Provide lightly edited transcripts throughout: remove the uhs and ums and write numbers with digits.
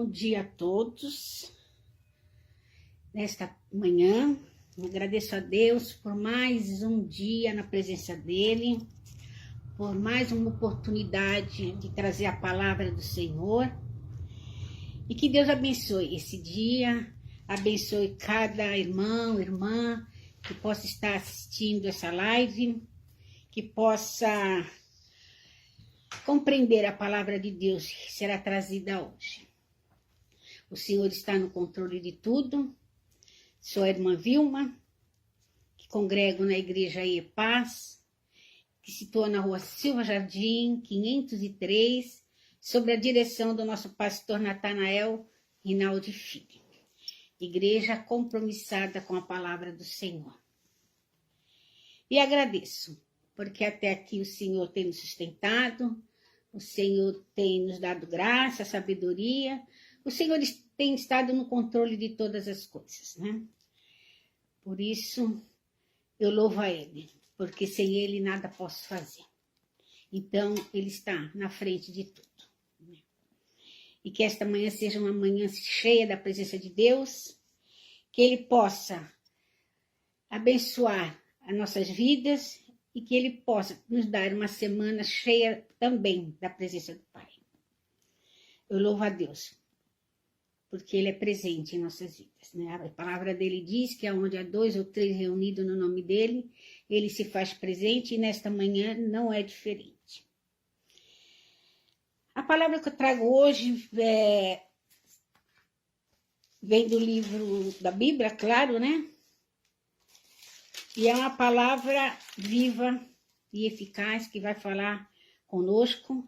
Bom dia a todos. Nesta manhã, agradeço a Deus por mais um dia na presença dEle, por mais uma oportunidade de trazer a palavra do Senhor. E que Deus abençoe esse dia, abençoe cada irmão, irmã que possa estar assistindo essa live, que possa compreender a palavra de Deus que será trazida hoje. O Senhor está no controle de tudo. Sou a irmã Vilma, que congrego na igreja Paz, que se situa na rua Silva Jardim, 503, sob a direção do nosso pastor Natanael Rinaldi Filho. Igreja compromissada com a palavra do Senhor. E agradeço, porque até aqui o Senhor tem nos sustentado, o Senhor tem nos dado graça, sabedoria, o Senhor tem estado no controle de todas as coisas, né? Por isso, eu louvo a Ele, porque sem Ele nada posso fazer. Então, Ele está na frente de tudo. Né? E que esta manhã seja uma manhã cheia da presença de Deus, que Ele possa abençoar as nossas vidas e que Ele possa nos dar uma semana cheia também da presença do Pai. Eu louvo a Deus, porque Ele é presente em nossas vidas. Né? A palavra dele diz que onde há 2 ou 3 reunidos no nome dele, Ele se faz presente e nesta manhã não é diferente. A palavra que eu trago hoje vem do livro da Bíblia, claro, né? E é uma palavra viva e eficaz que vai falar conosco,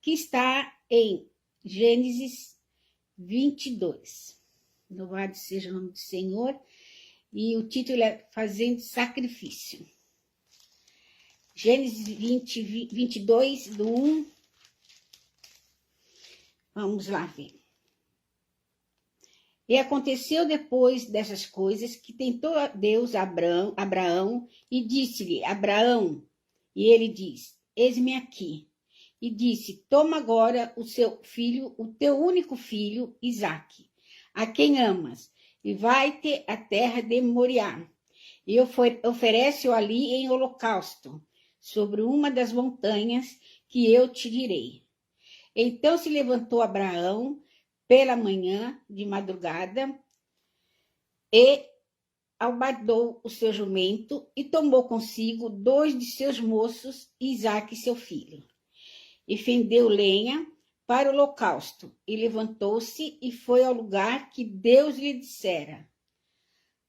que está em Gênesis 22. Louvado seja o nome do Senhor. E o título é Fazendo Sacrifício. Gênesis 22, do 1. Vamos lá ver. E aconteceu depois dessas coisas que tentou Deus Abraão e disse-lhe, Abraão, e ele diz, eis-me aqui. E disse, toma agora o seu filho, o teu único filho, Isaque, a quem amas, e vai-te à terra de Moriá, e oferece-o ali em holocausto, sobre uma das montanhas que eu te direi. Então se levantou Abraão pela manhã, de madrugada, e albardou o seu jumento, e tomou consigo 2 de seus moços, Isaque seu filho. E fendeu lenha para o holocausto, e levantou-se e foi ao lugar que Deus lhe dissera.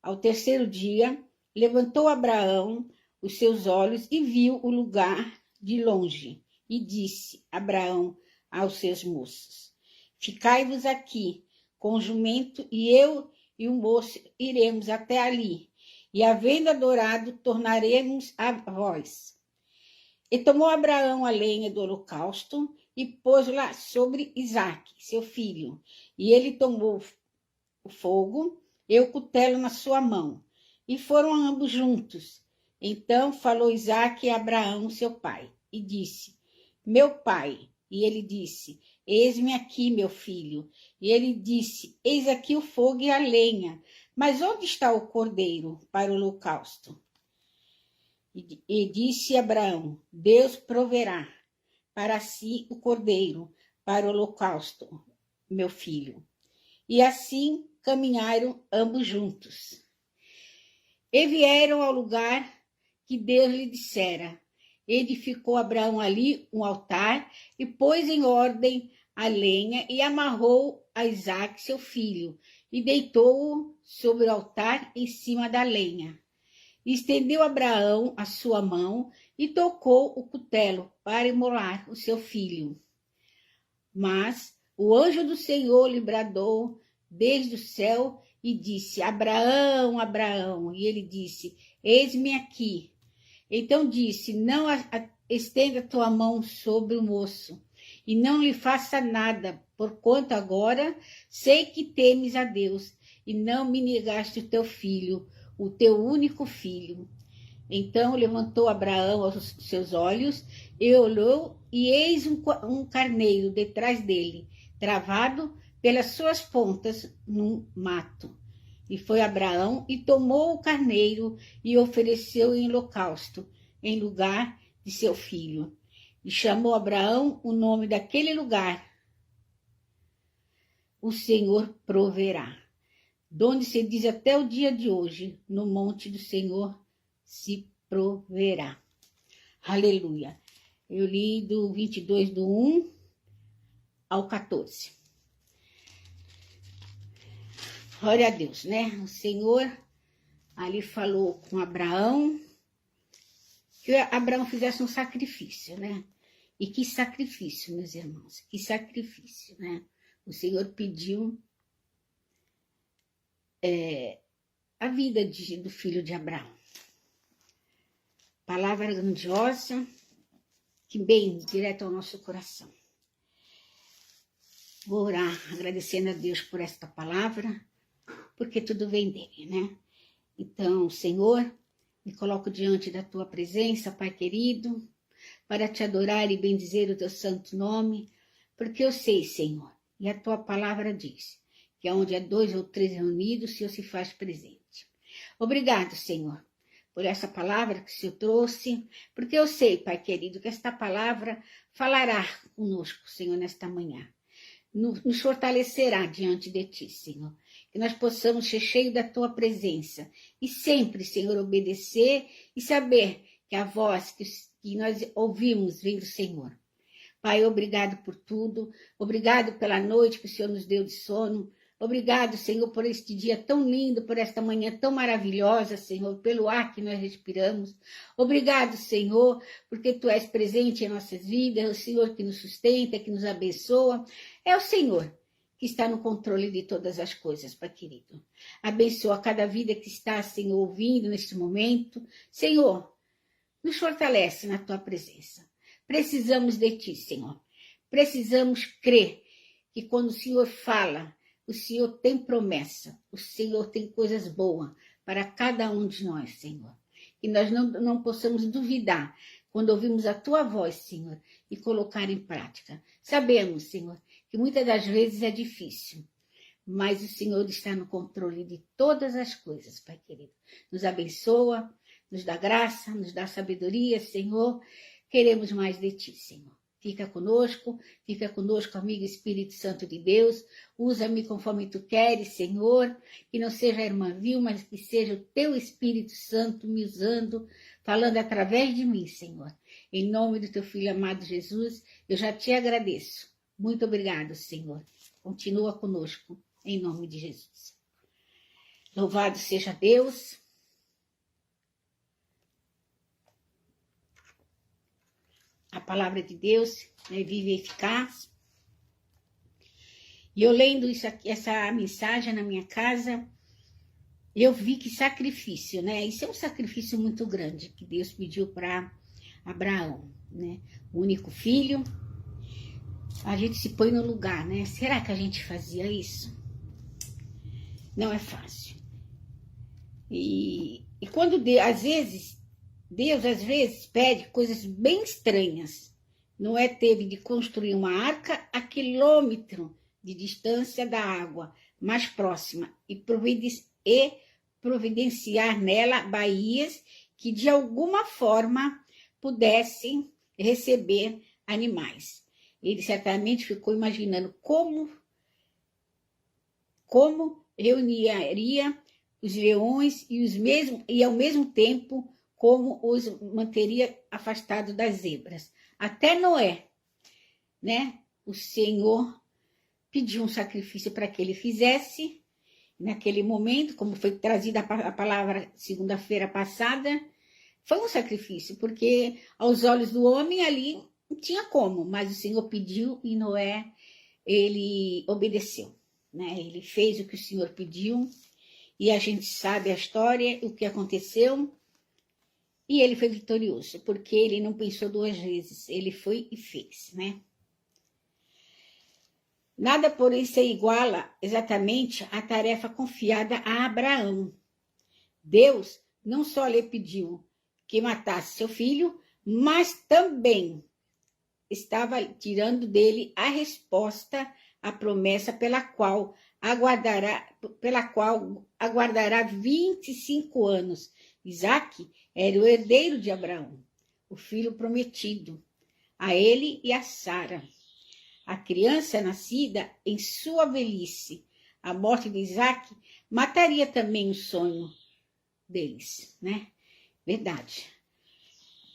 Ao terceiro dia, levantou Abraão os seus olhos e viu o lugar de longe, e disse Abraão aos seus moços, ficai-vos aqui com o jumento, e eu e o moço iremos até ali, e havendo adorado, tornaremos a vós. E tomou Abraão a lenha do holocausto e pôs-la sobre Isaque, seu filho. E ele tomou o fogo e o cutelo na sua mão. E foram ambos juntos. Então falou Isaque a Abraão, seu pai, e disse, meu pai. E ele disse, eis-me aqui, meu filho. E ele disse, eis aqui o fogo e a lenha. Mas onde está o cordeiro para o holocausto? E disse Abraão, Deus proverá para si o cordeiro, para o holocausto, meu filho. E assim caminharam ambos juntos. E vieram ao lugar que Deus lhe dissera. Edificou Abraão ali um altar e pôs em ordem a lenha e amarrou a Isaque, seu filho, e deitou-o sobre o altar em cima da lenha. Estendeu Abraão a sua mão e tocou o cutelo para imolar o seu filho. Mas o anjo do Senhor lhe bradou desde o céu e disse, Abraão, Abraão. E ele disse, eis-me aqui. Então disse, não estenda tua mão sobre o moço e não lhe faça nada, porquanto agora sei que temes a Deus e não me negaste o teu filho, o teu único filho. Então levantou Abraão os seus olhos e olhou, e eis um carneiro detrás dele, travado pelas suas pontas num mato. E foi Abraão e tomou o carneiro e ofereceu em holocausto, em lugar de seu filho. E chamou Abraão o nome daquele lugar: O Senhor proverá. Donde se diz até o dia de hoje: no monte do Senhor se proverá. Aleluia. Eu li do 22, do 1 ao 14. Glória a Deus, né? O Senhor ali falou com Abraão, que Abraão fizesse um sacrifício, né? E que sacrifício, meus irmãos, que sacrifício, né? O Senhor pediu a vida do filho de Abraão. Palavra grandiosa, que bem direto ao nosso coração. Vou orar agradecendo a Deus por esta palavra, porque tudo vem dele, né? Então, Senhor, me coloco diante da tua presença, Pai querido, para te adorar e bendizer o teu santo nome, porque eu sei, Senhor, e a tua palavra diz que onde há 2 ou 3 reunidos, o Senhor se faz presente. Obrigado, Senhor, por essa palavra que o Senhor trouxe, porque eu sei, Pai querido, que esta palavra falará conosco, Senhor, nesta manhã. Nos fortalecerá diante de ti, Senhor. Que nós possamos ser cheios da tua presença e sempre, Senhor, obedecer e saber que a voz que nós ouvimos vem do Senhor. Pai, obrigado por tudo, obrigado pela noite que o Senhor nos deu de sono, obrigado, Senhor, por este dia tão lindo, por esta manhã tão maravilhosa, Senhor, pelo ar que nós respiramos. Obrigado, Senhor, porque Tu és presente em nossas vidas, é o Senhor que nos sustenta, que nos abençoa. É o Senhor que está no controle de todas as coisas, Pai querido. Abençoa cada vida que está, Senhor, ouvindo neste momento. Senhor, nos fortalece na Tua presença. Precisamos de Ti, Senhor. Precisamos crer que quando o Senhor fala, o Senhor tem promessa, o Senhor tem coisas boas para cada um de nós, Senhor. Que nós não possamos duvidar quando ouvimos a Tua voz, Senhor, e colocar em prática. Sabemos, Senhor, que muitas das vezes é difícil, mas o Senhor está no controle de todas as coisas, Pai querido. Nos abençoa, nos dá graça, nos dá sabedoria, Senhor. Queremos mais de Ti, Senhor. Fica conosco, amigo Espírito Santo de Deus. Usa-me conforme Tu queres, Senhor. Que não seja a irmã Vilma, mas que seja o Teu Espírito Santo me usando, falando através de mim, Senhor. Em nome do Teu Filho amado Jesus, eu já Te agradeço. Muito obrigado, Senhor. Continua conosco, em nome de Jesus. Louvado seja Deus. A palavra de Deus é viva e eficaz. E eu lendo isso aqui, essa mensagem na minha casa, eu vi que sacrifício, né? Isso é um sacrifício muito grande que Deus pediu para Abraão, né? O único filho. A gente se põe no lugar, né? Será que a gente fazia isso? Não é fácil. E quando Deus às vezes pede coisas bem estranhas. Noé teve de construir uma arca a quilômetro de distância da água mais próxima e providenciar nela baías que de alguma forma pudessem receber animais. Ele certamente ficou imaginando como reuniria os leões e ao mesmo tempo como os manteria afastados das zebras. Até Noé, né? O Senhor pediu um sacrifício para que ele fizesse. Naquele momento, como foi trazida a palavra segunda-feira passada, foi um sacrifício, porque aos olhos do homem ali não tinha como, mas o Senhor pediu e Noé, ele obedeceu, né? Ele fez o que o Senhor pediu e a gente sabe a história, o que aconteceu. E ele foi vitorioso, porque ele não pensou 2 vezes, ele foi e fez, né? Nada, porém, se iguala exatamente à tarefa confiada a Abraão. Deus não só lhe pediu que matasse seu filho, mas também estava tirando dele a resposta a promessa pela qual aguardará 25 anos. Isaque era o herdeiro de Abraão, o filho prometido, a ele e a Sara. A criança nascida em sua velhice, a morte de Isaque, mataria também o sonho deles, né? Verdade.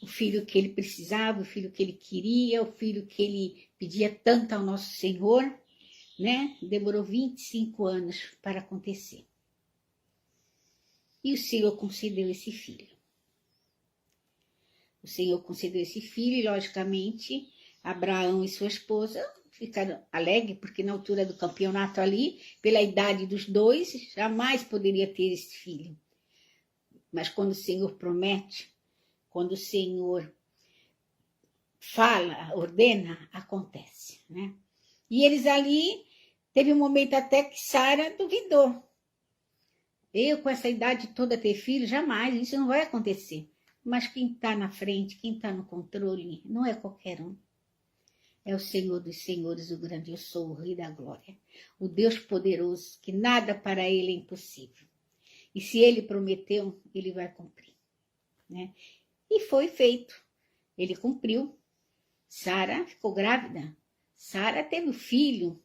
O filho que ele precisava, o filho que ele queria, o filho que ele pedia tanto ao nosso Senhor, né? Demorou 25 anos para acontecer. E o Senhor concedeu esse filho. O Senhor concedeu esse filho e, logicamente, Abraão e sua esposa ficaram alegres, porque na altura do campeonato ali, pela idade dos dois, jamais poderia ter esse filho. Mas quando o Senhor promete, quando o Senhor fala, ordena, acontece, né? E eles ali, teve um momento até que Sara duvidou. Eu, com essa idade toda, ter filho, jamais, isso não vai acontecer. Mas quem está na frente, quem está no controle, não é qualquer um. É o Senhor dos Senhores, o grande eu sou, o Rei da Glória. O Deus poderoso, que nada para ele é impossível. E se ele prometeu, ele vai cumprir, né? E foi feito. Ele cumpriu. Sara ficou grávida. Sara teve o filho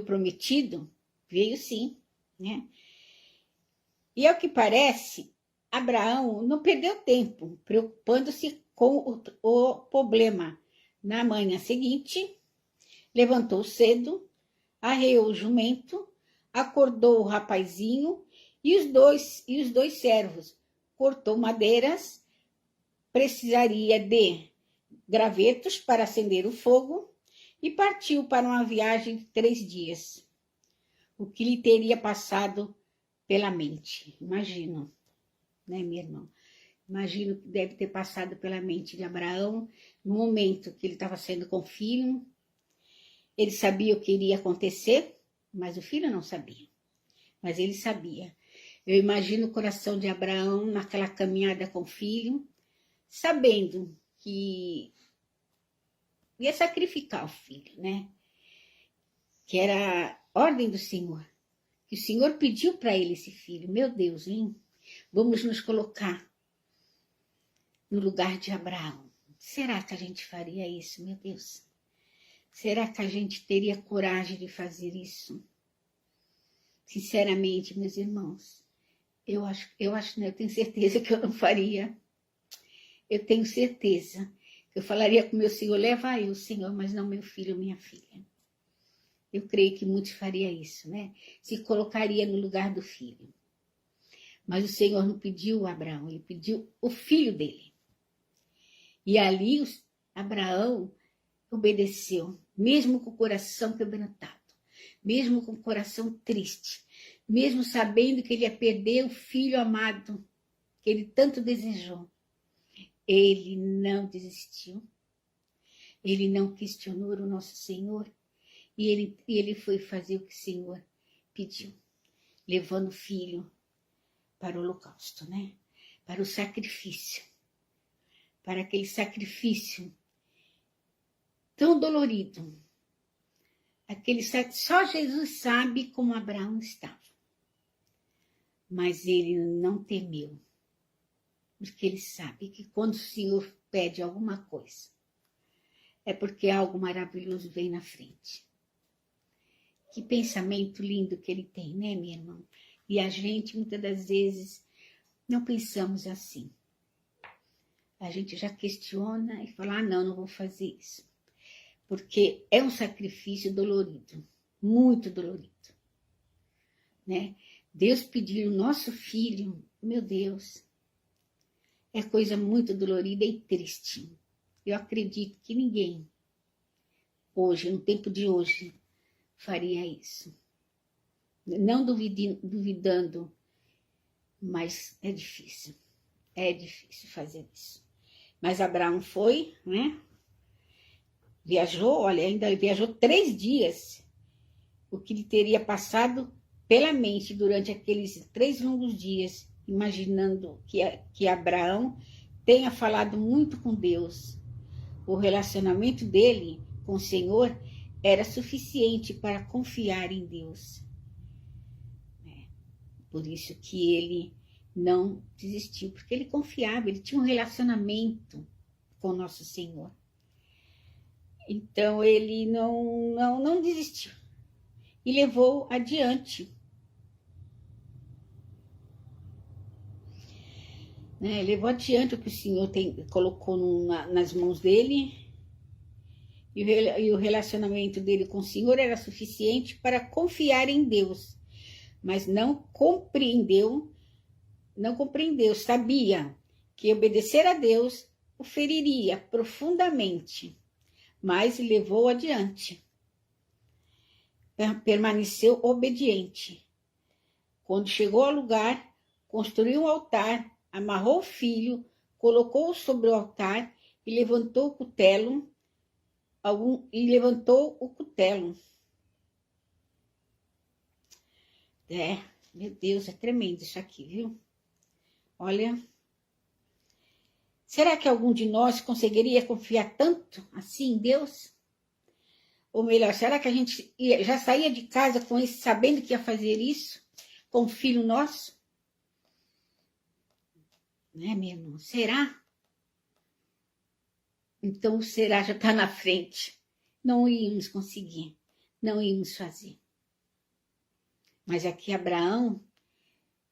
prometido, veio sim, né? E ao que parece, Abraão não perdeu tempo, preocupando-se com o problema. Na manhã seguinte, levantou cedo, arreou o jumento, acordou o rapazinho e os dois servos. Cortou madeiras, precisaria de gravetos para acender o fogo e partiu para uma viagem de 3 dias. O que lhe teria passado pela mente? Imagino, né, minha irmã? Imagino que deve ter passado pela mente de Abraão no momento que ele estava saindo com o filho. Ele sabia o que iria acontecer, mas o filho não sabia. Mas ele sabia. Eu imagino o coração de Abraão naquela caminhada com o filho, sabendo que ia sacrificar o filho, né? Que era a ordem do Senhor. Que o Senhor pediu para ele esse filho. Meu Deus, hein? Vamos nos colocar no lugar de Abraão. Será que a gente faria isso, meu Deus? Será que a gente teria coragem de fazer isso? Sinceramente, meus irmãos, eu tenho certeza que eu não faria. Eu tenho certeza que eu falaria com meu Senhor, leva eu, Senhor, mas não meu filho, minha filha. Eu creio que muitos fariam isso, né? Se colocaria no lugar do filho. Mas o Senhor não pediu Abraão, ele pediu o filho dele. E ali Abraão obedeceu, mesmo com o coração quebrantado, mesmo com o coração triste, mesmo sabendo que ele ia perder o filho amado, que ele tanto desejou. Ele não desistiu, ele não questionou o nosso Senhor, e ele foi fazer o que o Senhor pediu, levando o filho para o holocausto, né? Para o sacrifício, para aquele sacrifício tão dolorido. Só Jesus sabe como Abraão estava. Mas ele não temeu, porque ele sabe que quando o Senhor pede alguma coisa, é porque algo maravilhoso vem na frente. Que pensamento lindo que ele tem, né, minha irmã? E a gente, muitas das vezes, não pensamos assim. A gente já questiona e fala, não vou fazer isso. Porque é um sacrifício dolorido, muito dolorido, né? Deus pediu o nosso filho, meu Deus, é coisa muito dolorida e triste. Eu acredito que ninguém, hoje, no tempo de hoje, faria isso. Não duvidando, mas é difícil fazer isso. Mas Abraão foi, né? Viajou, ainda viajou 3 dias, o que lhe teria passado pela mente durante aqueles 3 longos dias, imaginando que Abraão tenha falado muito com Deus. O relacionamento dele com o Senhor era suficiente para confiar em Deus. Por isso que ele não desistiu, porque ele confiava, ele tinha um relacionamento com nosso Senhor. Então ele não desistiu e levou adiante. Levou adiante o que o Senhor colocou nas mãos dele, e o relacionamento dele com o Senhor era suficiente para confiar em Deus, mas não compreendeu, sabia que obedecer a Deus o feriria profundamente, mas levou adiante. Permaneceu obediente. Quando chegou ao lugar, construiu um altar, amarrou o filho, colocou-o sobre o altar e levantou o cutelo. Meu Deus, é tremendo isso aqui, viu? Olha, será que algum de nós conseguiria confiar tanto assim em Deus? Ou melhor, será que a gente já saía de casa com isso, sabendo que ia fazer isso com o filho nosso? Né, meu irmão? Será? Então o será já está na frente. Não íamos conseguir, não íamos fazer. Mas aqui Abraão,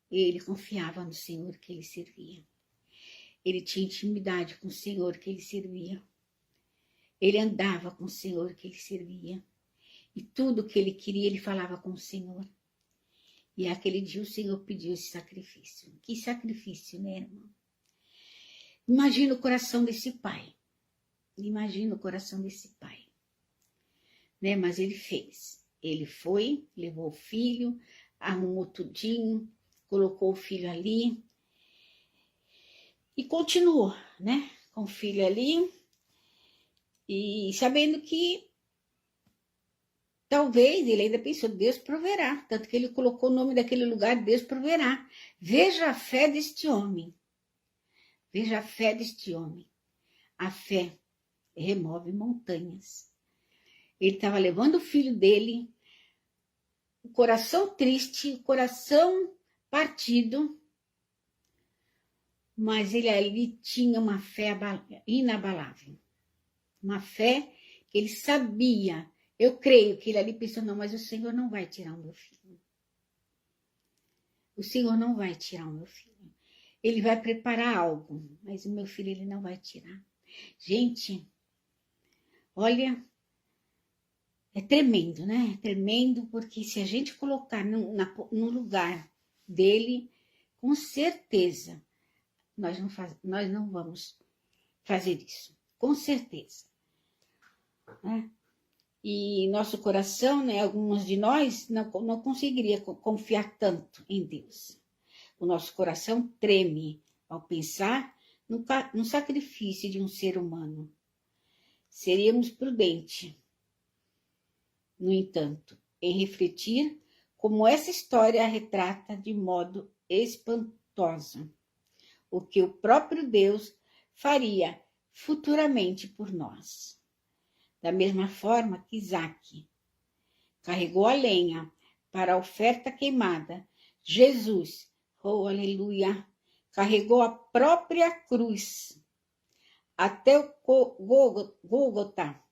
ele confiava no Senhor que ele servia. Ele tinha intimidade com o Senhor que ele servia. Ele andava com o Senhor que ele servia. E tudo que ele queria, ele falava com o Senhor. E aquele dia o Senhor pediu esse sacrifício. Que sacrifício, né, irmão? Imagina o coração desse pai. Imagina o coração desse pai. Né? Mas ele fez. Ele foi, levou o filho, arrumou tudinho, colocou o filho ali e continuou, né? Com o filho ali e sabendo que talvez ele ainda pensou, Deus proverá. Tanto que ele colocou o nome daquele lugar, Deus proverá. Veja a fé deste homem. Veja a fé deste homem. A fé remove montanhas. Ele estava levando o filho dele, o coração triste, o coração partido, mas ele ali tinha uma fé inabalável. Uma fé que ele sabia. Eu creio que ele ali pensou, não, mas o Senhor não vai tirar o meu filho. O Senhor não vai tirar o meu filho. Ele vai preparar algo, mas o meu filho ele não vai tirar. Gente, olha, é tremendo, né? É tremendo, porque se a gente colocar no lugar dele, com certeza, nós não vamos fazer isso. Com certeza. Né? E nosso coração, né, alguns de nós não conseguiria confiar tanto em Deus. O nosso coração treme ao pensar no sacrifício de um ser humano. Seríamos prudentes, no entanto, em refletir como essa história retrata de modo espantoso o que o próprio Deus faria futuramente por nós. Da mesma forma que Isaque carregou a lenha para a oferta queimada, Jesus, oh aleluia, carregou a própria cruz até o Gólgota,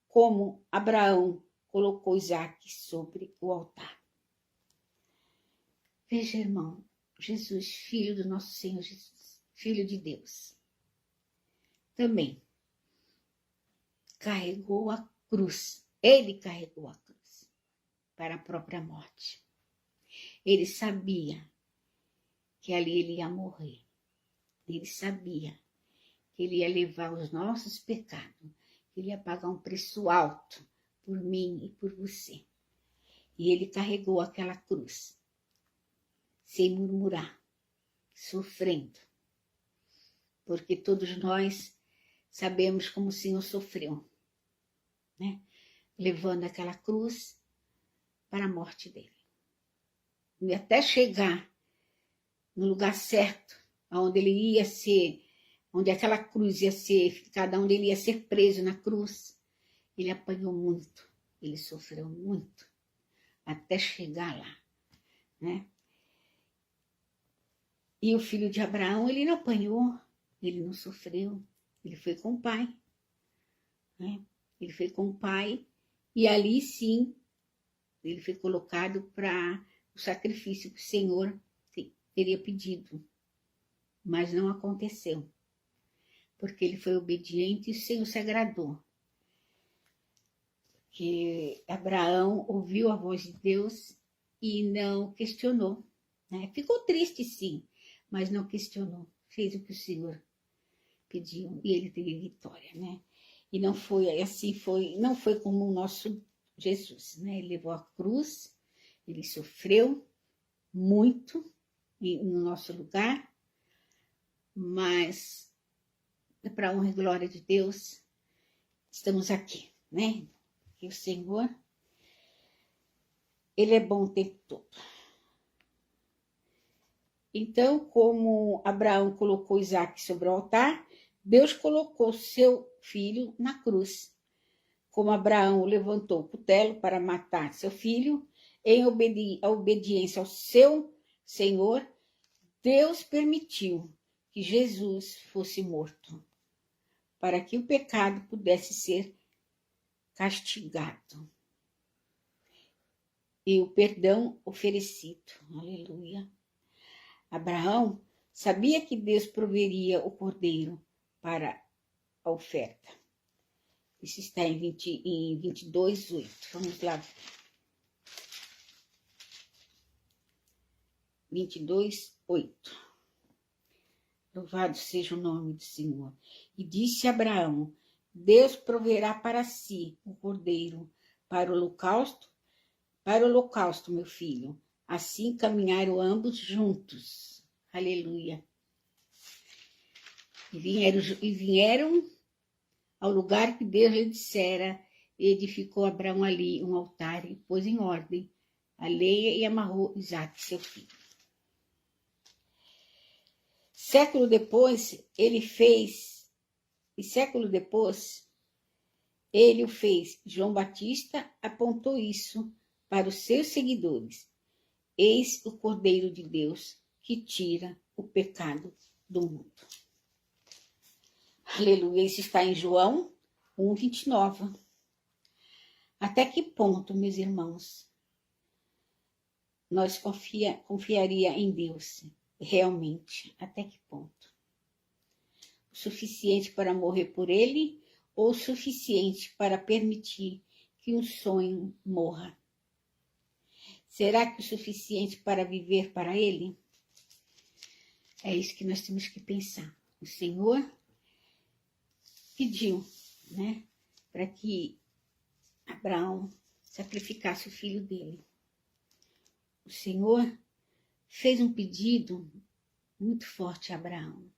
como Abraão colocou Isaque sobre o altar. Veja, irmão, Jesus, filho do nosso Senhor Jesus, filho de Deus, também carregou a cruz. Ele carregou a cruz para a própria morte. Ele sabia que ali ele ia morrer. Ele sabia que ele ia levar os nossos pecados, que ele ia pagar um preço alto por mim e por você. E ele carregou aquela cruz, sem murmurar, sofrendo. Porque todos nós sabemos como o Senhor sofreu, né? Levando aquela cruz para a morte dele. E até chegar no lugar certo, onde ele ia ser, onde aquela cruz ia ser, onde ele ia ser preso na cruz, ele apanhou muito, ele sofreu muito, até chegar lá, né? E o filho de Abraão, ele não apanhou, ele não sofreu, ele foi com o pai, né? Ele foi com o pai, e ali sim, ele foi colocado para o sacrifício que o Senhor teria pedido, mas não aconteceu, porque ele foi obediente e o Senhor se agradou. Que Abraão ouviu a voz de Deus e não questionou, né? Ficou triste sim, mas não questionou, fez o que o Senhor pediu e ele teve vitória, né? E não foi assim, não foi como o nosso Jesus, né? Ele levou a cruz, ele sofreu muito no nosso lugar, mas para a honra e glória de Deus, estamos aqui, né? E o Senhor, ele é bom o tempo todo. Então, como Abraão colocou Isaac sobre o altar, Deus colocou seu filho na cruz. Como Abraão levantou o cutelo para matar seu filho, em obediência ao seu Senhor, Deus permitiu que Jesus fosse morto, para que o pecado pudesse ser castigado e o perdão oferecido. Aleluia. Abraão sabia que Deus proveria o cordeiro para a oferta. Isso está em 22:8. Vamos lá. 22:8. Louvado seja o nome do Senhor. E disse Abraão: Deus proverá para si o cordeiro para o holocausto, meu filho. Assim caminharam ambos juntos. Aleluia. E vieram ao lugar que Deus lhe dissera, e edificou Abraão ali um altar e pôs em ordem a lenha e amarrou Isaque, seu filho. Século depois, ele o fez. João Batista apontou isso para os seus seguidores. Eis o Cordeiro de Deus que tira o pecado do mundo. Aleluia. Isso está em João 1:29. Até que ponto, meus irmãos, nós confiaria em Deus realmente? Até que ponto? O suficiente para morrer por ele ou o suficiente para permitir que um sonho morra? Será que o suficiente para viver para ele? É isso que nós temos que pensar. O Senhor pediu, né, para que Abraão sacrificasse o filho dele. O Senhor fez um pedido muito forte a Abraão,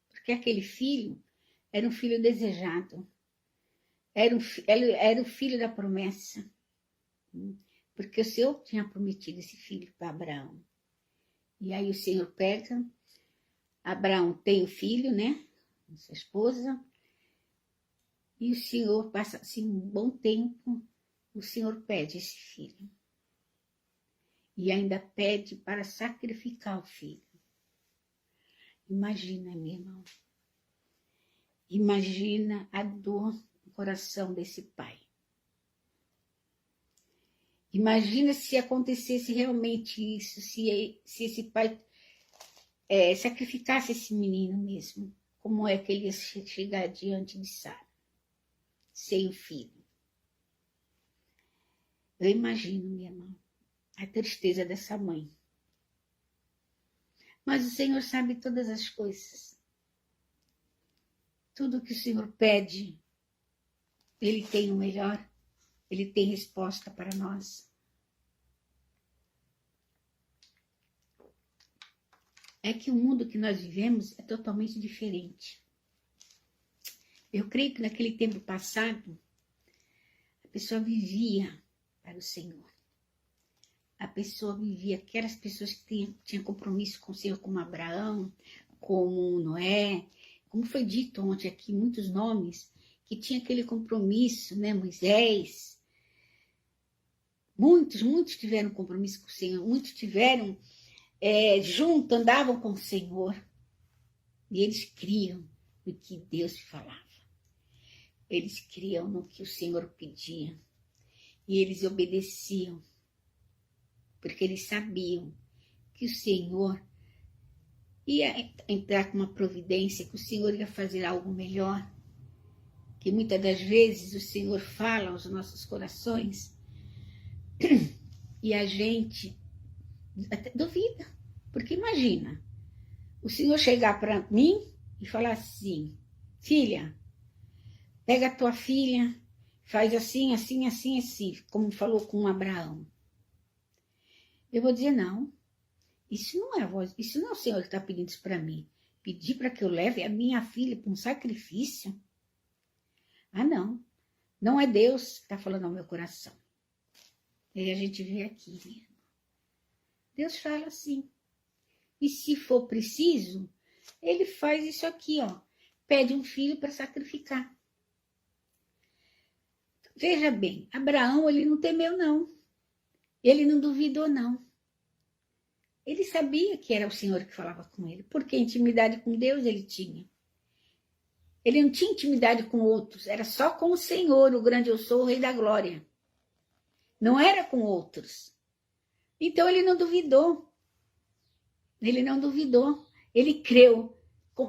porque aquele filho era um filho desejado, era o filho da promessa, porque o Senhor tinha prometido esse filho para Abraão. E aí o Senhor pega, Abraão tem o filho, né, sua esposa, e o Senhor passa assim um bom tempo, o Senhor pede esse filho. E ainda pede para sacrificar o filho. Imagina, meu irmão. Imagina a dor no coração desse pai. Imagina se acontecesse realmente isso, se esse pai sacrificasse esse menino mesmo. Como é que ele ia chegar diante de Sara? Sem o filho. Eu imagino, minha irmã, a tristeza dessa mãe. Mas o Senhor sabe todas as coisas. Tudo que o Senhor pede, Ele tem o melhor. Ele tem resposta para nós. É que o mundo que nós vivemos é totalmente diferente. Eu creio que naquele tempo passado, a pessoa vivia para o Senhor. A pessoa vivia, aquelas pessoas que tinham compromisso com o Senhor, como Abraão, como Noé, como foi dito ontem aqui, muitos nomes, que tinha aquele compromisso, né? Moisés, muitos tiveram compromisso com o Senhor, muitos tiveram junto, andavam com o Senhor, e eles criam no que Deus falava, eles criam no que o Senhor pedia, e eles obedeciam, porque eles sabiam que o Senhor ia entrar com uma providência, que o Senhor ia fazer algo melhor, que muitas das vezes o Senhor fala aos nossos corações e a gente até duvida, porque imagina, o Senhor chegar para mim e falar assim, filha, pega a tua filha, faz assim, assim, assim, assim, como falou com Abraão. Eu vou dizer, não, isso não é a voz, isso não é o Senhor que está pedindo isso para mim. Pedir para que eu leve a minha filha para um sacrifício? Ah, não. Não é Deus que está falando ao meu coração. E a gente vê aqui, né? Deus fala assim. E se for preciso, ele faz isso aqui, ó. Pede um filho para sacrificar. Veja bem, Abraão, ele não temeu, não. Ele não duvidou, não. Ele sabia que era o Senhor que falava com ele, porque intimidade com Deus ele tinha. Ele não tinha intimidade com outros, era só com o Senhor, o grande eu sou, o Rei da Glória. Não era com outros. Então ele não duvidou. Ele não duvidou. Ele creu,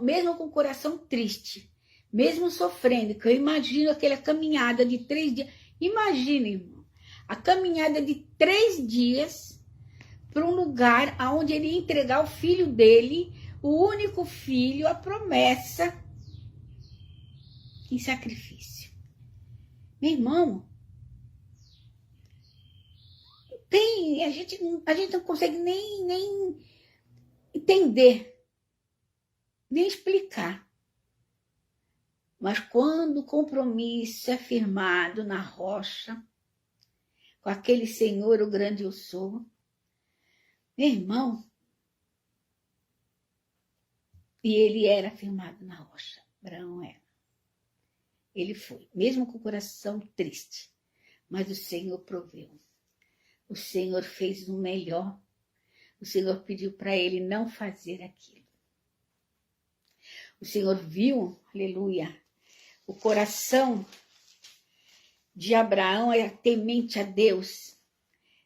mesmo com o coração triste, mesmo sofrendo, que eu imagino aquela caminhada de 3 dias. Imagina, irmão, a caminhada de 3 dias para um lugar onde ele ia entregar o filho dele, o único filho, a promessa, em sacrifício. Meu irmão, a gente não consegue nem entender, nem explicar. Mas quando o compromisso é firmado na rocha, com aquele Senhor, o grande eu sou, meu irmão, e ele era firmado na rocha, Abraão era. Ele foi, mesmo com o coração triste, mas o Senhor proveu. O Senhor fez o melhor. O Senhor pediu para ele não fazer aquilo. O Senhor viu, aleluia, o coração de Abraão era temente a Deus.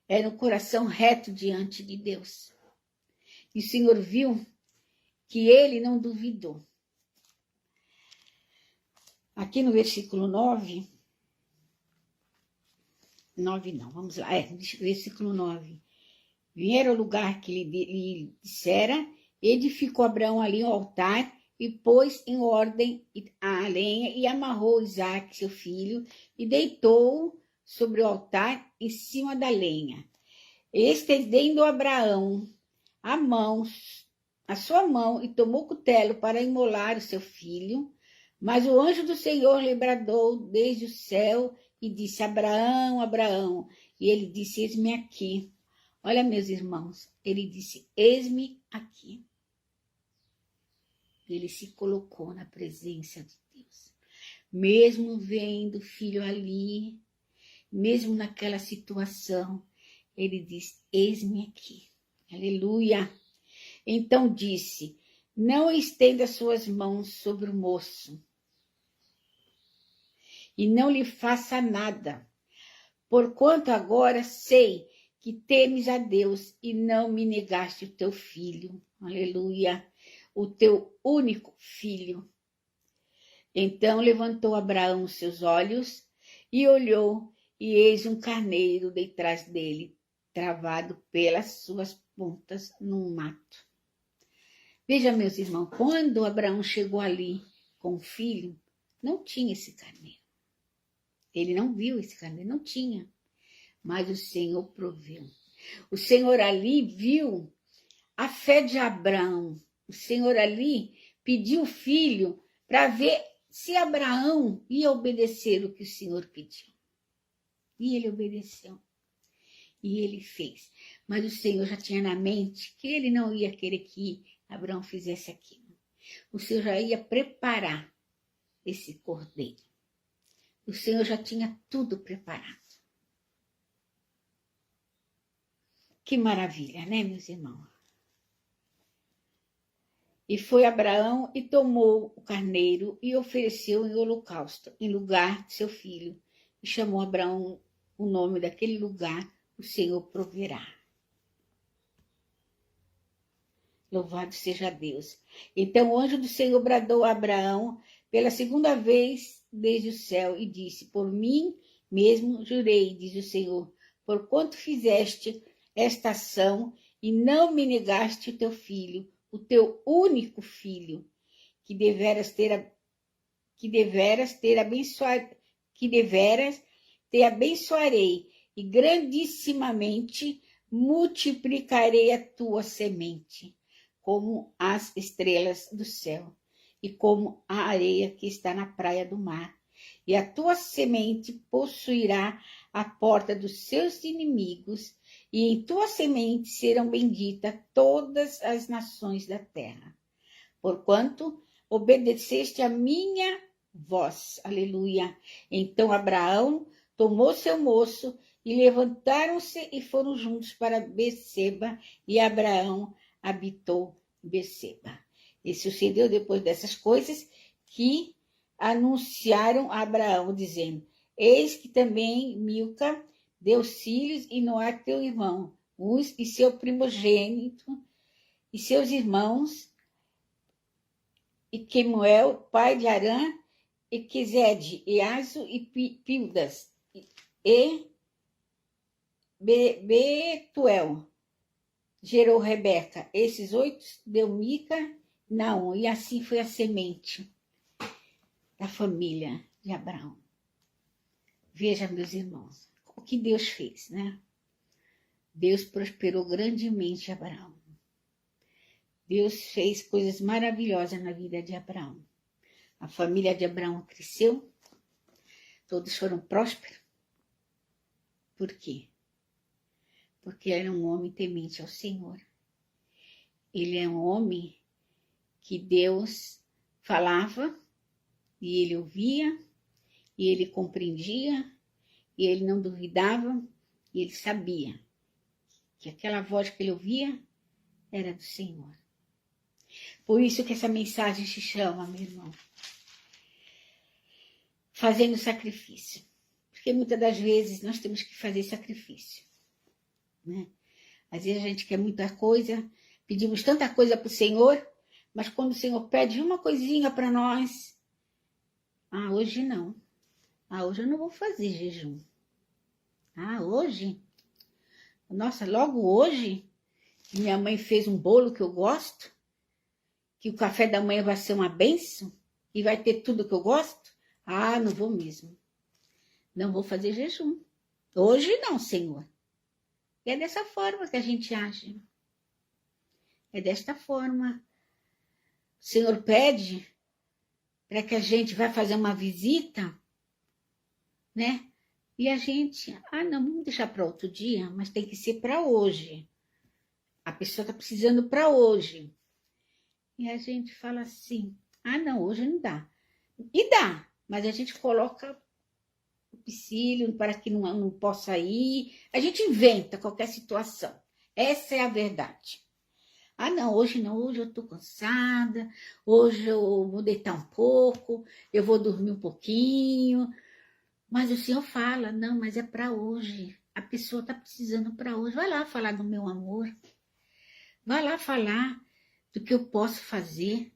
Era um coração reto diante de Deus. E o Senhor viu que ele não duvidou. Aqui no versículo 9 não, vamos lá, versículo 9. Vieram ao lugar que lhe dissera, edificou Abraão ali um altar e pôs em ordem a lenha e amarrou Isaque, seu filho, e deitou-o sobre o altar em cima da lenha. Estendendo Abraão a sua mão e tomou o cutelo para imolar o seu filho, mas o anjo do Senhor lhe bradou desde o céu e disse, Abraão, Abraão. E ele disse, eis-me aqui. Olha, meus irmãos, ele disse, eis-me aqui. Ele se colocou na presença de Deus. Mesmo vendo o filho ali, mesmo naquela situação, ele diz, eis-me aqui. Aleluia. Então disse, não estenda suas mãos sobre o moço e não lhe faça nada, porquanto agora sei que temes a Deus e não me negaste o teu filho. Aleluia. O teu único filho. Então levantou Abraão seus olhos e olhou, e eis um carneiro detrás dele, travado pelas suas pontas num mato. Veja, meus irmãos, quando Abraão chegou ali com o filho, não tinha esse carneiro. Ele não viu esse carneiro, não tinha. Mas o Senhor proveu. O Senhor ali viu a fé de Abraão. O Senhor ali pediu o filho para ver se Abraão ia obedecer o que o Senhor pediu. E ele obedeceu. E ele fez. Mas o Senhor já tinha na mente que ele não ia querer que Abraão fizesse aquilo. O Senhor já ia preparar esse cordeiro. O Senhor já tinha tudo preparado. Que maravilha, né, meus irmãos? E foi Abraão e tomou o carneiro e ofereceu em holocausto, em lugar de seu filho. E chamou Abraão o nome daquele lugar, o Senhor proverá. Louvado seja Deus. Então o anjo do Senhor bradou a Abraão pela segunda vez desde o céu e disse: por mim mesmo jurei, diz o Senhor, porquanto fizeste esta ação e não me negaste o teu filho, o teu único filho, que deveras te abençoarei e grandissimamente multiplicarei a tua semente, como as estrelas do céu e como a areia que está na praia do mar. E a tua semente possuirá a porta dos seus inimigos, e em tua semente serão benditas todas as nações da terra. Porquanto obedeceste a minha voz. Aleluia. Então Abraão tomou seu moço e levantaram-se e foram juntos para Beceba, e Abraão habitou em Beceba. E sucedeu depois dessas coisas que anunciaram a Abraão, dizendo: eis que também Milca deu filhos e Noé teu irmão, Uz e seu primogênito, e seus irmãos, e Quemuel, pai de Arã, e Quizede, e Azo, e Pildas, e Betuel, gerou Rebeca. Esses 8 deu Mica, Naum, e assim foi a semente da família de Abraão. Veja, meus irmãos, o que Deus fez, né? Deus prosperou grandemente Abraão. Deus fez coisas maravilhosas na vida de Abraão. A família de Abraão cresceu, todos foram prósperos. Por quê? Porque ele era um homem temente ao Senhor. Ele é um homem que Deus falava, e ele ouvia, e ele compreendia, e ele não duvidava, e ele sabia que aquela voz que ele ouvia era do Senhor. Por isso que essa mensagem se chama, meu irmão, fazendo sacrifício. Porque muitas das vezes nós temos que fazer sacrifício, né? Às vezes a gente quer muita coisa, pedimos tanta coisa para o Senhor, mas quando o Senhor pede uma coisinha para nós, hoje não. Hoje eu não vou fazer jejum. Hoje? Nossa, logo hoje, minha mãe fez um bolo que eu gosto, que o café da manhã vai ser uma bênção e vai ter tudo que eu gosto. Não vou mesmo. Não vou fazer jejum. Hoje não, Senhor. E é dessa forma que a gente age. É desta forma. O Senhor pede para que a gente vá fazer uma visita, né? E a gente, não, vamos deixar para outro dia, mas tem que ser para hoje. A pessoa está precisando para hoje. E a gente fala assim, não, hoje não dá. E dá, mas a gente coloca o empecilho para que não possa ir. A gente inventa qualquer situação. Essa é a verdade. Não, hoje não, hoje eu estou cansada, hoje eu vou deitar um pouco, eu vou dormir um pouquinho. Mas o Senhor fala, não, mas é para hoje. A pessoa está precisando para hoje. Vai lá falar do meu amor. Vai lá falar do que eu posso fazer.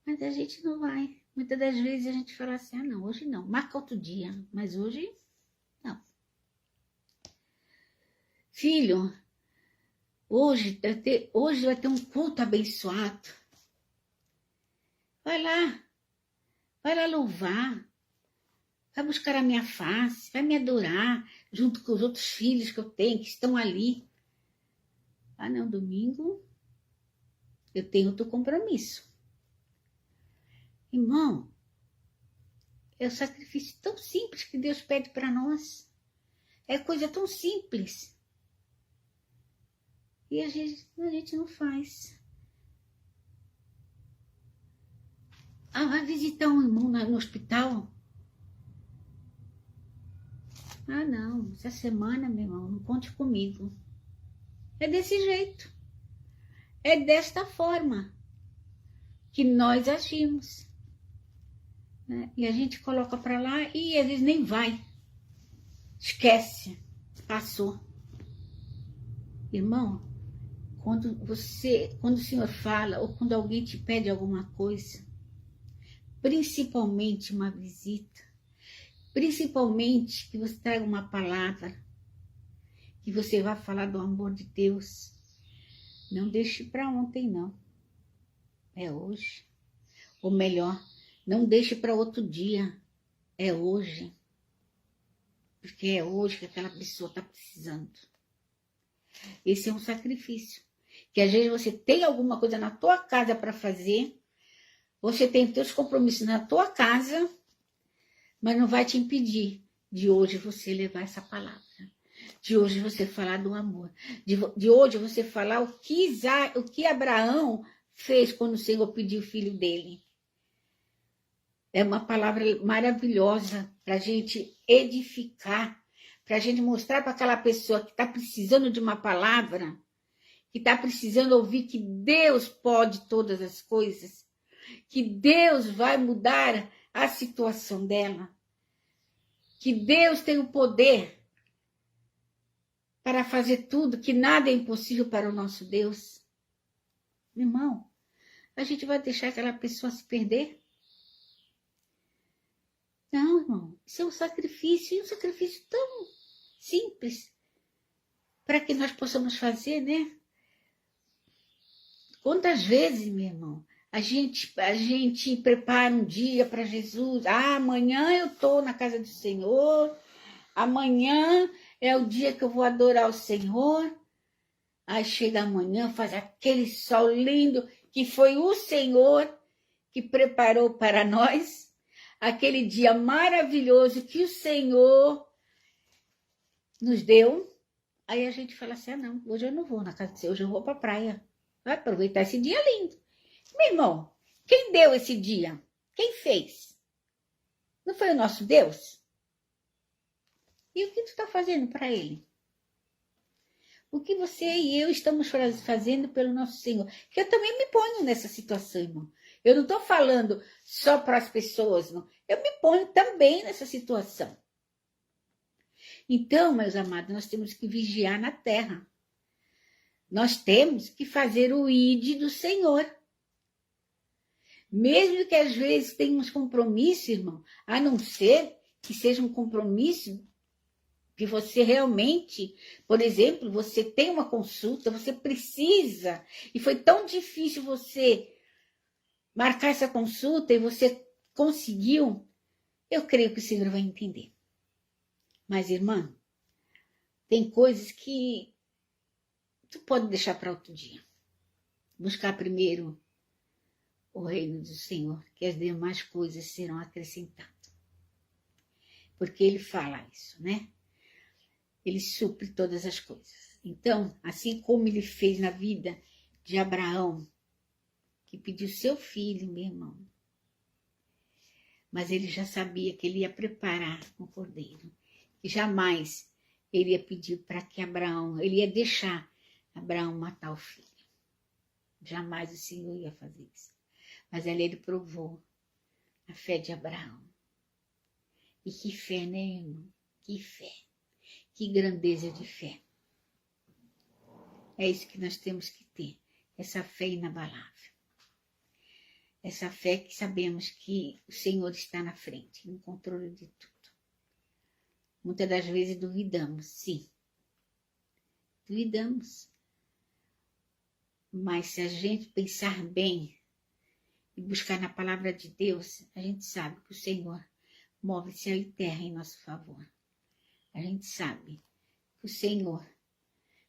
Mas a gente não vai. Muitas das vezes a gente fala assim, não, hoje não. Marca outro dia, mas hoje não. Filho, hoje vai ter um culto abençoado. Vai lá louvar. Vai buscar a minha face, vai me adorar, junto com os outros filhos que eu tenho, que estão ali. Não, domingo eu tenho outro compromisso. Irmão, é o sacrifício tão simples que Deus pede para nós. É coisa tão simples. E a gente não faz. Vai visitar um irmão no hospital. Ah, não, essa semana, meu irmão, não conte comigo. É desse jeito. É desta forma que nós agimos, né? E a gente coloca para lá e às vezes nem vai. Esquece. Passou. Irmão, quando o Senhor fala ou quando alguém te pede alguma coisa, principalmente uma visita, principalmente que você traga uma palavra, que você vá falar do amor de Deus, não deixe para ontem, não. É hoje. Ou melhor, não deixe para outro dia. É hoje. Porque é hoje que aquela pessoa está precisando. Esse é um sacrifício. Que às vezes você tem alguma coisa na tua casa para fazer, você tem teus compromissos na tua casa, mas não vai te impedir de hoje você levar essa palavra. De hoje você falar do amor. De hoje você falar o que Abraão fez quando o Senhor pediu o filho dele. É uma palavra maravilhosa para a gente edificar, para a gente mostrar para aquela pessoa que está precisando de uma palavra, que está precisando ouvir que Deus pode todas as coisas, que Deus vai mudar a situação dela, que Deus tem o poder para fazer tudo, que nada é impossível para o nosso Deus. Irmão, a gente vai deixar aquela pessoa se perder? Não, irmão, isso é um sacrifício, e um sacrifício tão simples para que nós possamos fazer, né? Quantas vezes, meu irmão, a gente prepara um dia para Jesus. Ah, amanhã eu estou na casa do Senhor, amanhã é o dia que eu vou adorar o Senhor. Aí chega amanhã, faz aquele sol lindo, que foi o Senhor que preparou para nós. Aquele dia maravilhoso que o Senhor nos deu. Aí a gente fala assim, ah não, hoje eu não vou na casa do Senhor, hoje eu vou para a praia. Vai aproveitar esse dia lindo. Meu irmão, quem deu esse dia? Quem fez? Não foi o nosso Deus? E o que tu está fazendo para ele? O que você e eu estamos fazendo pelo nosso Senhor? Que eu também me ponho nessa situação, irmão. Eu não estou falando só para as pessoas, não. Eu me ponho também nessa situação. Então, meus amados, nós temos que vigiar na terra. Nós temos que fazer o ide do Senhor. Mesmo que às vezes tenhamos compromisso, irmão, a não ser que seja um compromisso que você realmente, por exemplo, você tem uma consulta, você precisa, e foi tão difícil você marcar essa consulta e você conseguiu, eu creio que o Senhor vai entender. Mas, irmã, tem coisas que tu pode deixar para outro dia. Buscar primeiro o reino do Senhor, que as demais coisas serão acrescentadas. Porque ele fala isso, né? Ele supre todas as coisas. Então, assim como ele fez na vida de Abraão, que pediu seu filho, meu irmão, mas ele já sabia que ele ia preparar um cordeiro, e jamais ele ia pedir para que ele ia deixar Abraão matar o filho. Jamais o Senhor ia fazer isso. Mas ali ele provou a fé de Abraão. E que fé, né, irmão? Que fé. Que grandeza de fé. É isso que nós temos que ter. Essa fé inabalável. Essa fé que sabemos que o Senhor está na frente, no controle de tudo. Muitas das vezes duvidamos, sim. Duvidamos. Mas se a gente pensar bem e buscar na palavra de Deus, a gente sabe que o Senhor move céu e terra em nosso favor. A gente sabe que o Senhor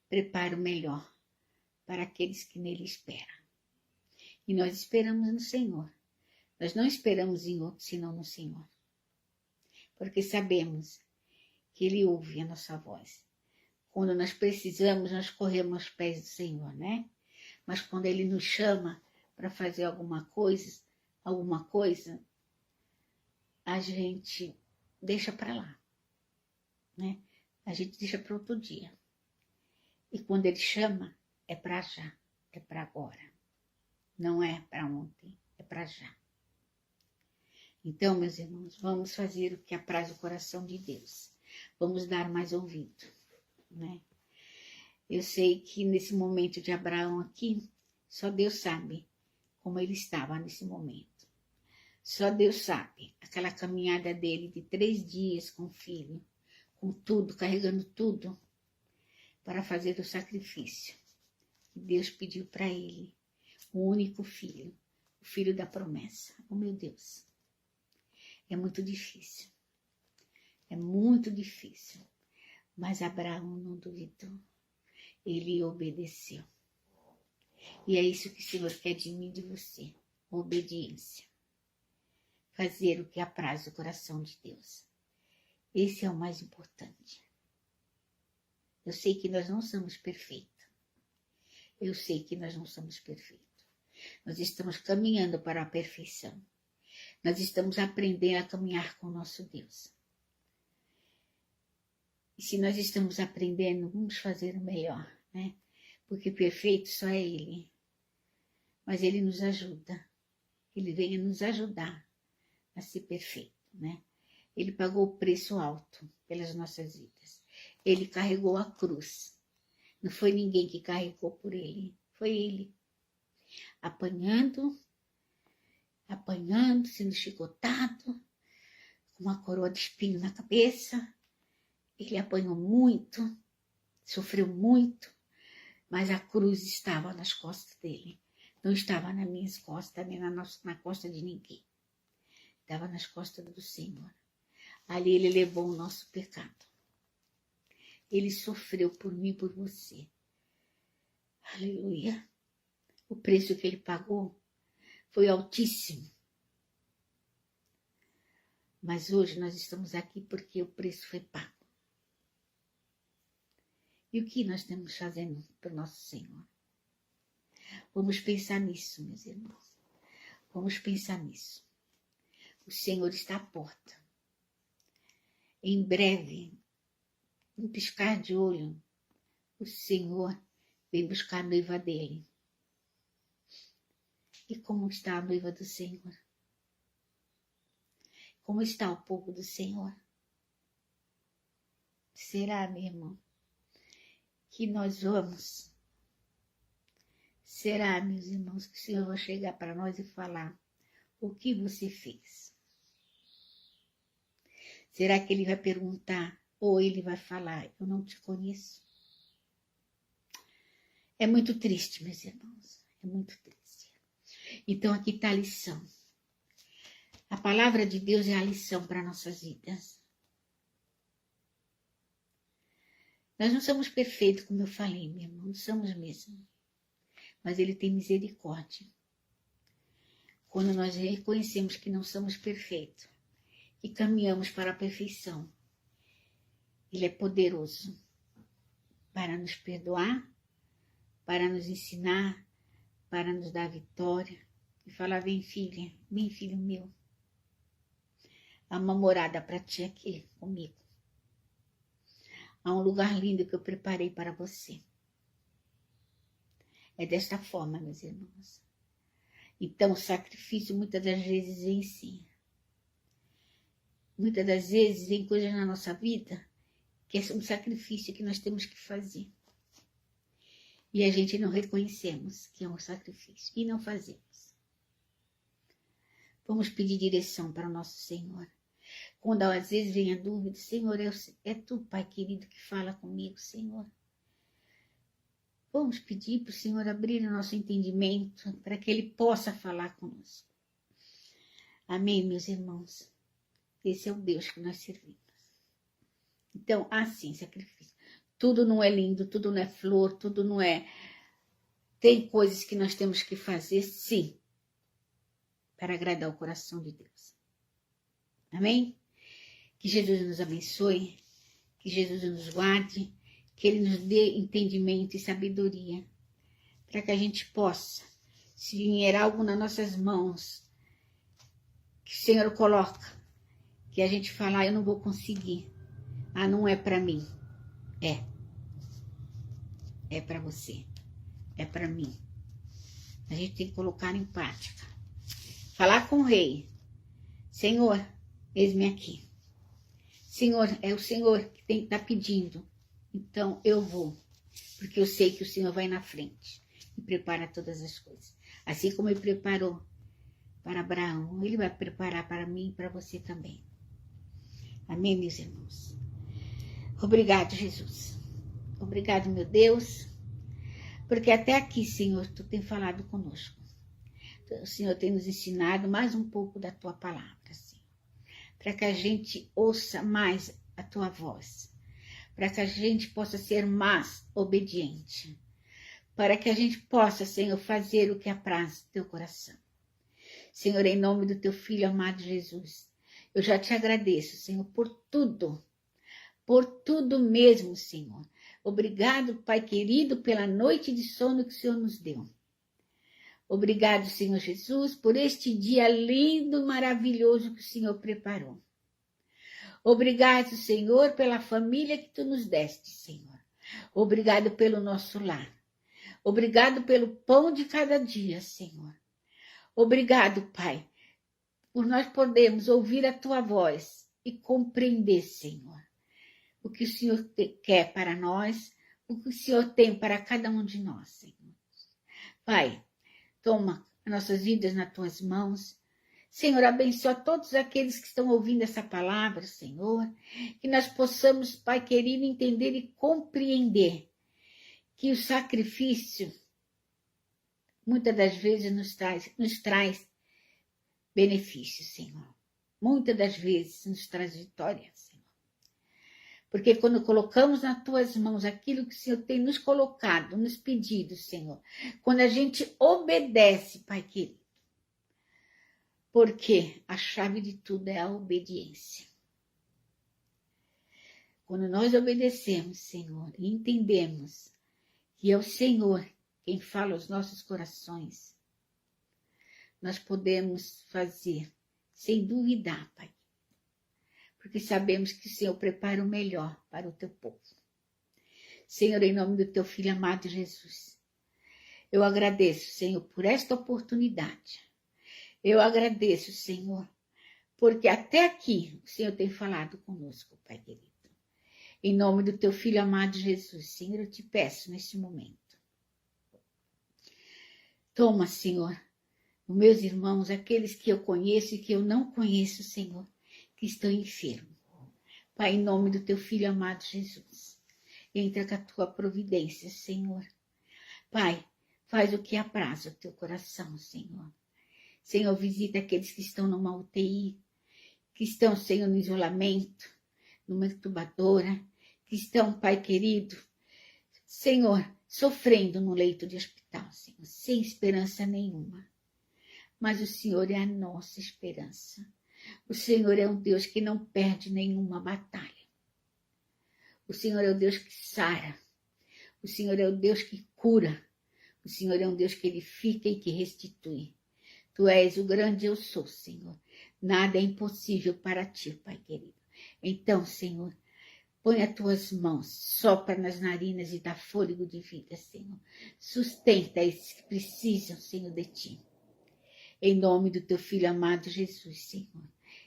prepara o melhor para aqueles que nele esperam. E nós esperamos no Senhor. Nós não esperamos em outro, senão no Senhor. Porque sabemos que ele ouve a nossa voz. Quando nós precisamos, nós corremos aos pés do Senhor, né? Mas quando ele nos chama para fazer alguma coisa, a gente deixa para lá. né? A gente deixa para outro dia. E quando ele chama, é para já, é para agora. Não é para ontem, é para já. Então, meus irmãos, vamos fazer o que apraz o coração de Deus. Vamos dar mais ouvido, né? Eu sei que nesse momento de Abraão aqui, só Deus sabe como ele estava nesse momento. Só Deus sabe aquela caminhada dele de 3 dias com o filho, com tudo, carregando tudo, para fazer o sacrifício. E Deus pediu para ele, o único filho, o filho da promessa. Oh, meu Deus, é muito difícil. É muito difícil. Mas Abraão não duvidou. Ele obedeceu. E é isso que o Senhor quer de mim e de você. Obediência. Fazer o que apraz o coração de Deus. Esse é o mais importante. Eu sei que nós não somos perfeitos. Eu sei que nós não somos perfeitos. Nós estamos caminhando para a perfeição. Nós estamos aprendendo a caminhar com o nosso Deus. E se nós estamos aprendendo, vamos fazer o melhor, né? Porque perfeito só é Ele. Mas Ele nos ajuda. Ele vem nos ajudar a ser perfeito, né? Ele pagou o preço alto pelas nossas vidas. Ele carregou a cruz. Não foi ninguém que carregou por Ele. Foi Ele. Apanhando, sendo chicotado, com uma coroa de espinho na cabeça. Ele apanhou muito, sofreu muito, mas a cruz estava nas costas dele. Não estava nas minhas costas, nem na costa de ninguém. Estava nas costas do Senhor. Ali ele levou o nosso pecado. Ele sofreu por mim e por você. Aleluia. O preço que ele pagou foi altíssimo. Mas hoje nós estamos aqui porque o preço foi pago. E o que nós estamos fazendo para o nosso Senhor? Vamos pensar nisso, meus irmãos. Vamos pensar nisso. O Senhor está à porta. Em breve, um piscar de olho, o Senhor vem buscar a noiva dele. E como está a noiva do Senhor? Como está o povo do Senhor? Será, meu irmão, que nós vamos? Será, meus irmãos, que o Senhor vai chegar para nós e falar o que você fez? Será que Ele vai perguntar ou Ele vai falar, eu não te conheço? É muito triste, meus irmãos, é muito triste. Então aqui está a lição. A palavra de Deus é a lição para nossas vidas. Nós não somos perfeitos, como eu falei, meu irmão, não somos mesmo. Mas Ele tem misericórdia. Quando nós reconhecemos que não somos perfeitos e caminhamos para a perfeição, Ele é poderoso para nos perdoar, para nos ensinar, para nos dar vitória. E falar, vem filha, vem filho meu. Há uma morada para ti aqui comigo. Há um lugar lindo que eu preparei para você. É desta forma, meus irmãos. Então, o sacrifício muitas das vezes vem sim. Muitas das vezes vem coisas na nossa vida que é um sacrifício que nós temos que fazer. E a gente não reconhecemos que é um sacrifício e não fazemos. Vamos pedir direção para o nosso Senhor. Quando às vezes vem a dúvida, Senhor, é tu, Pai querido, que fala comigo, Senhor. Vamos pedir para o Senhor abrir o nosso entendimento para que Ele possa falar conosco. Amém, meus irmãos? Esse é o Deus que nós servimos. Então, assim, sacrifício. Tudo não é lindo, tudo não é flor, tudo não é... Tem coisas que nós temos que fazer, sim, para agradar o coração de Deus. Amém? Que Jesus nos abençoe, que Jesus nos guarde, que Ele nos dê entendimento e sabedoria, para que a gente possa, se vier algo nas nossas mãos, que o Senhor coloca, que a gente falar, eu não vou conseguir, Ah, não é para mim. É para você. É para mim. A gente tem que colocar em prática. Falar com o rei. Senhor, eis-me aqui. Senhor, é o Senhor que tem que estar pedindo. Então eu vou, porque eu sei que o Senhor vai na frente e prepara todas as coisas. Assim como Ele preparou para Abraão, Ele vai preparar para mim e para você também. Amém, meus irmãos? Obrigado, Jesus. Obrigado, meu Deus, porque até aqui, Senhor, Tu tem falado conosco. O Senhor tem nos ensinado mais um pouco da Tua palavra, Senhor, para que a gente ouça mais a Tua voz, para que a gente possa ser mais obediente, para que a gente possa, Senhor, fazer o que apraz o Teu coração. Senhor, em nome do Teu Filho amado Jesus, eu já Te agradeço, Senhor, por tudo mesmo, Senhor. Obrigado, Pai querido, pela noite de sono que o Senhor nos deu. Obrigado, Senhor Jesus, por este dia lindo, maravilhoso que o Senhor preparou. Obrigado, Senhor, pela família que Tu nos deste, Senhor. Obrigado pelo nosso lar. Obrigado pelo pão de cada dia, Senhor. Obrigado, Pai, por nós podermos ouvir a Tua voz e compreender, Senhor, o que o Senhor quer para nós, o que o Senhor tem para cada um de nós, Senhor. Pai, toma nossas vidas nas Tuas mãos. Senhor, abençoa todos aqueles que estão ouvindo essa palavra, Senhor. Que nós possamos, Pai querido, entender e compreender que o sacrifício, muitas das vezes, nos traz benefícios, Senhor. Muitas das vezes nos traz vitória, Senhor. Porque quando colocamos nas Tuas mãos aquilo que o Senhor tem nos colocado, nos pedido, Senhor, quando a gente obedece, Pai querido, porque a chave de tudo é a obediência. Quando nós obedecemos, Senhor, e entendemos que é o Senhor quem fala aos nossos corações, nós podemos fazer sem duvidar, Pai, porque sabemos que o Senhor prepara o melhor para o Teu povo. Senhor, em nome do Teu Filho amado Jesus, eu agradeço, Senhor, por esta oportunidade. Eu agradeço, Senhor, porque até aqui o Senhor tem falado conosco, Pai querido. Em nome do Teu Filho amado Jesus, Senhor, eu Te peço neste momento. Toma, Senhor, os meus irmãos, aqueles que eu conheço e que eu não conheço, Senhor, que estão enfermos. Pai, em nome do Teu Filho amado Jesus, entra com a Tua providência, Senhor. Pai, faz o que apraz o Teu coração, Senhor. Senhor, visita aqueles que estão numa UTI, que estão, Senhor, no isolamento, numa incubadora, que estão, Pai querido, Senhor, sofrendo no leito de hospital, Senhor, sem esperança nenhuma. Mas o Senhor é a nossa esperança. O Senhor é um Deus que não perde nenhuma batalha. O Senhor é o Deus que sara. O Senhor é o Deus que cura. O Senhor é um Deus que edifica e que restitui. Tu és o grande eu sou, Senhor. Nada é impossível para Ti, Pai querido. Então, Senhor, põe as Tuas mãos, sopra nas narinas e dá fôlego de vida, Senhor. Sustenta esses que precisam, Senhor, de Ti. Em nome do Teu Filho amado Jesus, Senhor.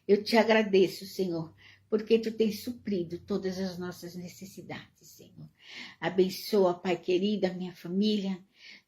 Eu Te agradeço, Senhor, porque Tu tens suprido todas as nossas necessidades, Senhor. Abençoa, Pai querido, a minha família.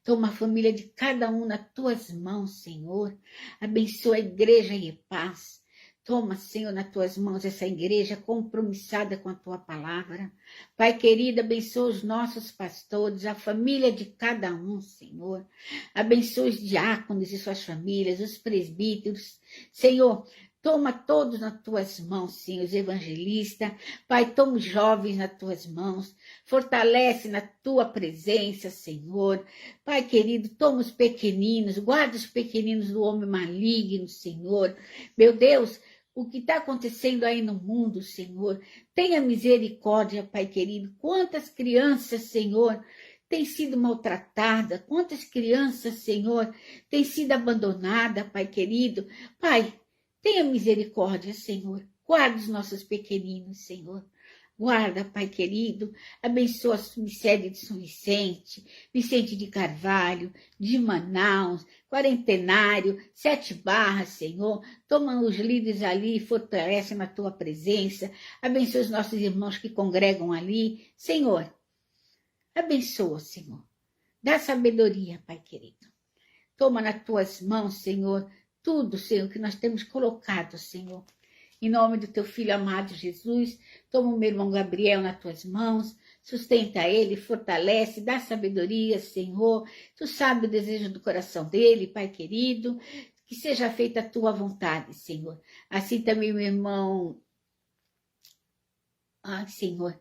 Toma a família de cada um nas Tuas mãos, Senhor. Abençoa a igreja e paz. Toma, Senhor, nas Tuas mãos essa igreja compromissada com a Tua palavra. Pai querido, abençoa os nossos pastores, a família de cada um, Senhor. Abençoa os diáconos e suas famílias, os presbíteros. Senhor, toma todos nas Tuas mãos, Senhor, os evangelistas. Pai, toma os jovens nas Tuas mãos. Fortalece na Tua presença, Senhor. Pai querido, toma os pequeninos, guarda os pequeninos do homem maligno, Senhor. Meu Deus, o que está acontecendo aí no mundo, Senhor, tenha misericórdia, Pai querido. Quantas crianças, Senhor, têm sido maltratadas, quantas crianças, Senhor, têm sido abandonadas, Pai querido. Pai, tenha misericórdia, Senhor. Guarda os nossos pequeninos, Senhor. Guarda, Pai querido, abençoa a subsede de São Vicente, Vicente de Carvalho, de Manaus, Quarentenário, Sete Barras, Senhor. Toma os líderes ali e fortalece na tua presença. Abençoa os nossos irmãos que congregam ali. Senhor, abençoa, Senhor. Dá sabedoria, Pai querido. Toma nas tuas mãos, Senhor, tudo, Senhor, que nós temos colocado, Senhor. Em nome do teu filho amado Jesus, toma o meu irmão Gabriel nas tuas mãos, sustenta ele, fortalece, dá sabedoria, Senhor. Tu sabes o desejo do coração dele, Pai querido, que seja feita a tua vontade, Senhor. Assim também meu irmão, Senhor,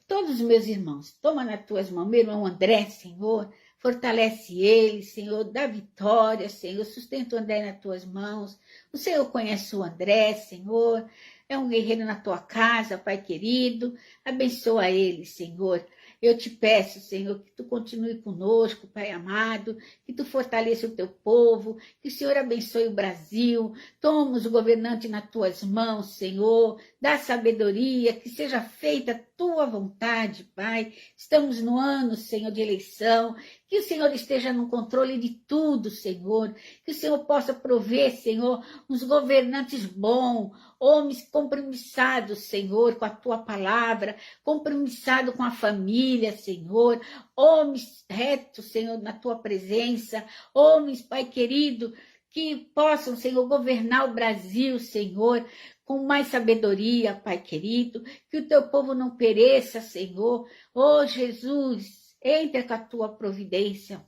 todos os meus irmãos, toma nas tuas mãos, meu irmão André, Senhor, fortalece ele, Senhor, dá vitória, Senhor, sustenta o André nas tuas mãos. O Senhor conhece o André, Senhor, é um guerreiro na tua casa, Pai querido, abençoa ele, Senhor. Eu te peço, Senhor, que tu continue conosco, Pai amado, que tu fortaleça o teu povo, que o Senhor abençoe o Brasil, toma os governantes nas tuas mãos, Senhor, dá sabedoria, que seja feita a tua vontade, Pai. Estamos no ano, Senhor, de eleição, que o Senhor esteja no controle de tudo, Senhor, que o Senhor possa prover, Senhor, uns governantes bons, homens compromissados, Senhor, com a tua palavra, compromissados com a família, Senhor, homens retos, Senhor, na tua presença, homens, Pai querido, que possam, Senhor, governar o Brasil, Senhor, com mais sabedoria, Pai querido, que o teu povo não pereça, Senhor. Oh, Jesus, entra com a tua providência.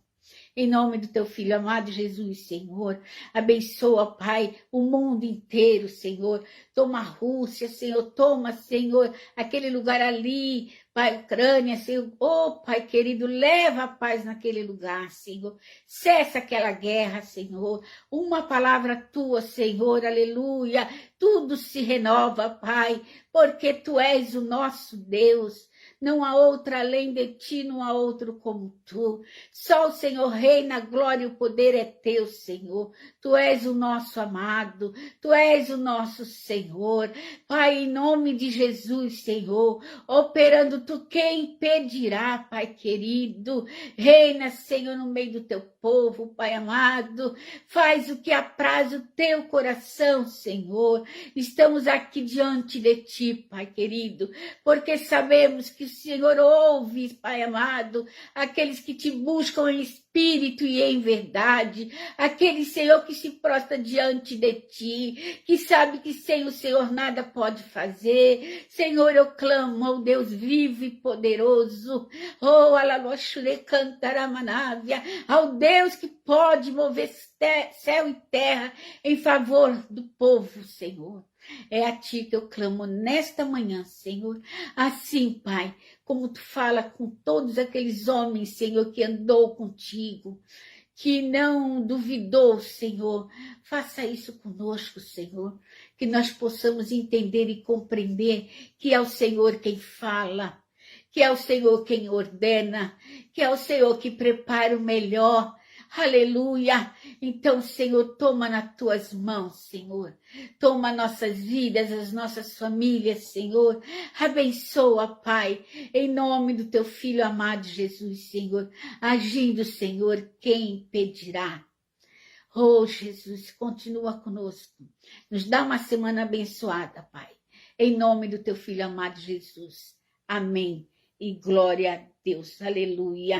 Em nome do teu filho amado Jesus, Senhor, abençoa, Pai, o mundo inteiro, Senhor. Toma a Rússia, Senhor, toma, Senhor, aquele lugar ali, Pai, Ucrânia, Senhor. Oh, Pai querido, leva a paz naquele lugar, Senhor. Cessa aquela guerra, Senhor. Uma palavra tua, Senhor, aleluia. Tudo se renova, Pai, porque tu és o nosso Deus. Não há outra além de ti, não há outro como tu. Só o Senhor reina, a glória e o poder é teu, Senhor. Tu és o nosso amado, tu és o nosso Senhor. Pai, em nome de Jesus, Senhor, operando tu, quem impedirá, Pai querido? Reina, Senhor, no meio do teu povo, Pai amado. Faz o que apraz o teu coração, Senhor. Estamos aqui diante de ti, Pai querido, porque sabemos que o Senhor ouve, Pai amado, aqueles que te buscam em espírito e em verdade, aquele Senhor que se prostra diante de ti, que sabe que sem o Senhor nada pode fazer. Senhor, eu clamo ao Deus vivo e poderoso, oh, Alaloxure Cantaramanávia, ao Deus que pode mover céu e terra em favor do povo, Senhor. É a ti que eu clamo nesta manhã, Senhor. Assim, Pai, como tu fala com todos aqueles homens, Senhor, que andou contigo, que não duvidou, Senhor. Faça isso conosco, Senhor, que nós possamos entender e compreender que é o Senhor quem fala, que é o Senhor quem ordena, que é o Senhor que prepara o melhor. Aleluia! Então, Senhor, toma nas tuas mãos, Senhor. Toma nossas vidas, as nossas famílias, Senhor. Abençoa, Pai, em nome do teu Filho amado Jesus, Senhor. Agindo, Senhor, quem impedirá? Oh, Jesus, continua conosco. Nos dá uma semana abençoada, Pai. Em nome do teu Filho amado Jesus. Amém. E glória a Deus. Aleluia.